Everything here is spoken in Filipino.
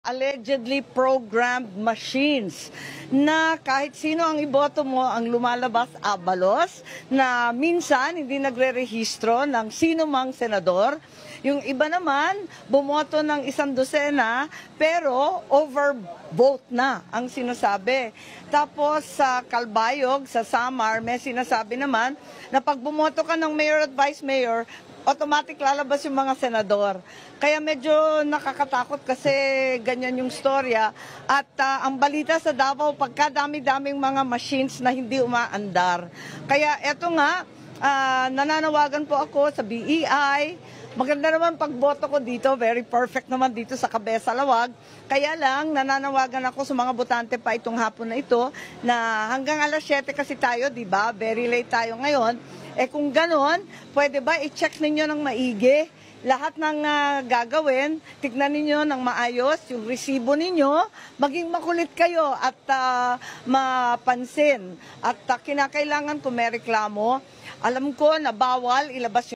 allegedly programmed machines na kahit sino ang iboto mo ang lumalabas abalos na minsan hindi nagre-rehistro ng sino mang senador. Yung iba naman bumoto ng 100 pero overvote na ang sinasabi. Tapos sa Calbayog, sa Samar, may sinasabi naman na pag bumoto ka ng mayor at vice mayor, automatic lalabas yung mga senador. Kaya medyo nakakatakot kasi ganyan yung storya. At ang balita sa Davao, pagkadami-daming mga machines na hindi umaandar. Kaya eto nga, nananawagan po ako sa BEI. Maganda naman pagboto ko dito, very perfect naman dito sa Cabeza Lawag. Kaya lang, nananawagan ako sa mga botante pa itong hapon na ito na hanggang alas 7 kasi tayo, di ba? Very late tayo ngayon. Eh kung ganon, pwede ba i-check ninyo ng maigi lahat ng gagawin, tignan ninyo ng maayos yung resibo ninyo, maging makulit kayo at mapansin. At kinakailangan kung may reklamo, alam ko na bawal ilabas